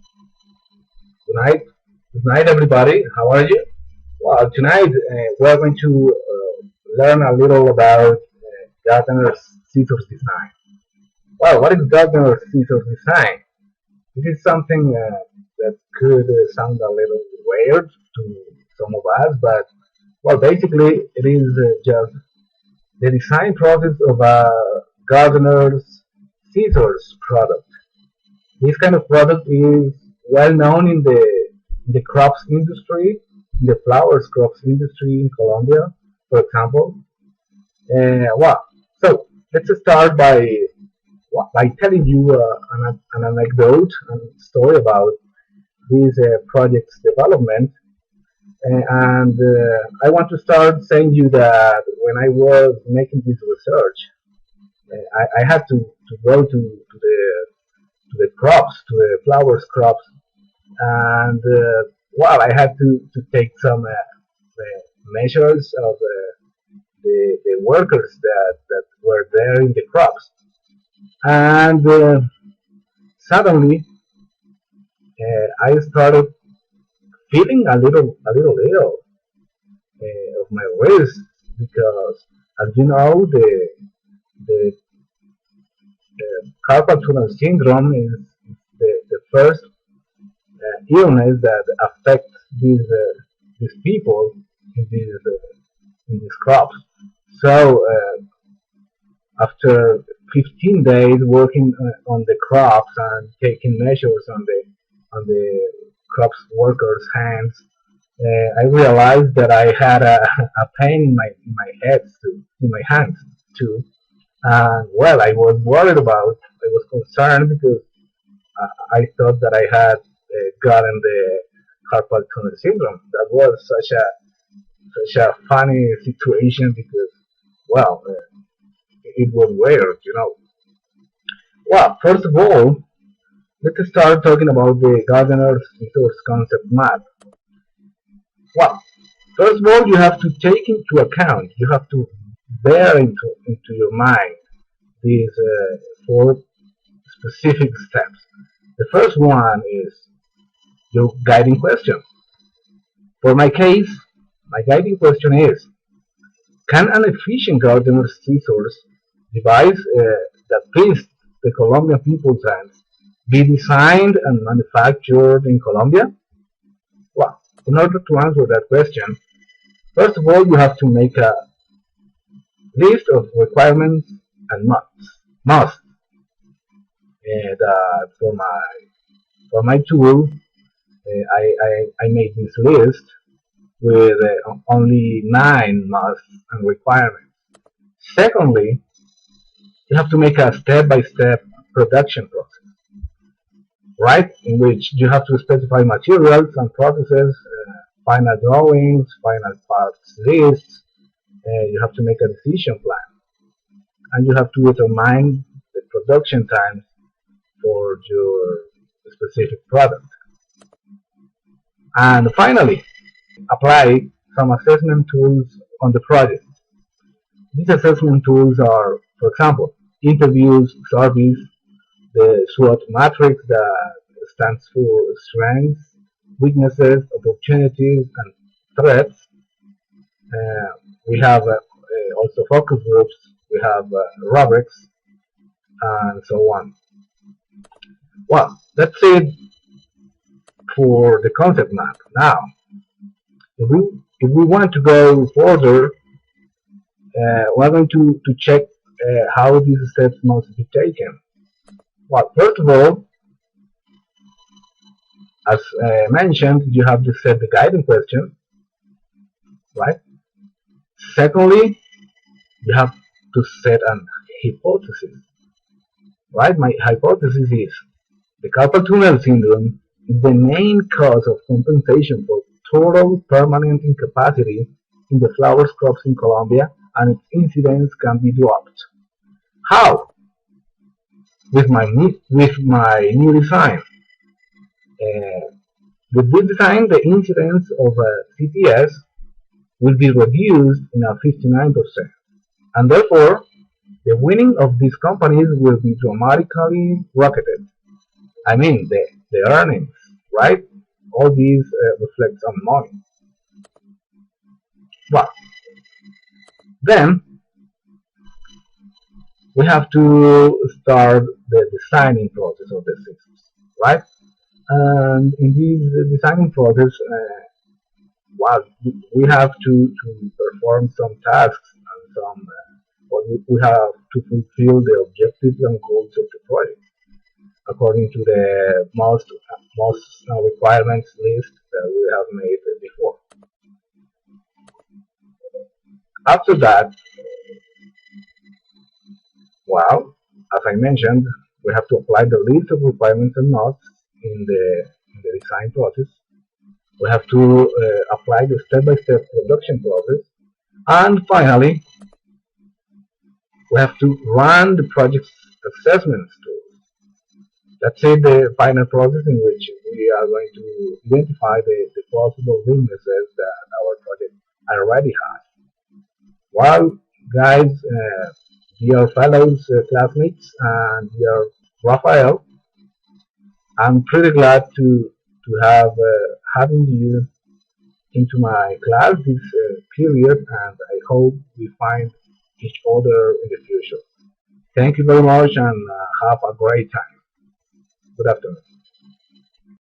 Good night. Good night, everybody. How are you? Well, tonight we're going to learn a little about gardener's scissors design. Well, what is gardener's scissors design? This is something that could sound a little weird to some of us, but well, basically, it is just the design process of a gardener's scissors product. This kind of product is well known in the crops industry, in the flowers crops industry in Colombia, for example. Well, so let's start by telling you an anecdote and story about this project's development. And I want to start saying you that when I was making this research, I had to go to the crops, to the flowers crops, and well, I had to take some measures of the workers that were there in the crops, and suddenly I started feeling a little ill of my wrist because, as you know, the carpal tunnel syndrome is the first illness that affects these people in these crops. So after 15 days working on the crops and taking measures on the crops workers' hands, I realized that I had a pain in my head too, in my hands too. And well, I was worried about. I was concerned because I thought that I had gotten the carpal tunnel syndrome. That was such a funny situation because, well, it was weird, you know. Well, first of all, let's start talking about the gardener's resource concept map. Well, first of all, you have to take into account, you have to bear into your mind these four specific steps. The first one is your guiding question. For my case, my guiding question is, can an efficient gardener's scissors device that fits the Colombian people's hands be designed and manufactured in Colombia? Well, in order to answer that question, first of all, you have to make a list of requirements and must. And for my tool, I made this list with only 9 musts and requirements. Secondly, you have to make a step-by-step production process, right? In which you have to specify materials and processes, final drawings, final parts lists. You have to make a decision plan, and you have to determine the production times for your specific product. And finally, apply some assessment tools on the project. These assessment tools are, for example, interviews, surveys, the SWOT matrix that stands for strengths, weaknesses, opportunities, and threats. We have also focus groups, we have rubrics, and so on. Well, that's it for the concept map. Now, if we want to go further, we're going to check how these steps must be taken. Well, first of all, as mentioned, you have to set the guiding question, right? Secondly, you have to set an hypothesis, right? My hypothesis is the carpal tunnel syndrome is the main cause of compensation for total permanent incapacity in the flowers crops in Colombia, and its incidence can be dropped. How? With my new design. With this design, the incidence of CTS will be reduced in a 59%, and therefore the winning of these companies will be dramatically rocketed. I mean, the the earnings, right? All these reflects on money. Well, then we have to start the designing process of the systems, right? And in this designing process, well, we have to perform some tasks and some, well, we have to fulfill the objectives and goals of the project according to the most requirements list that we have made before. After that, well, as I mentioned, we have to apply the list of requirements and notes in the design process. We have to apply the step-by-step production process, and finally, we have to run the project's assessments tools. That's it, the final process in which we are going to identify the possible weaknesses that our project already has. Well, guys, dear fellows, classmates, and dear Rafael, I'm pretty glad to have having you into my class this period, and I hope we find each other in the future. Thank you very much, and have a great time. Good afternoon.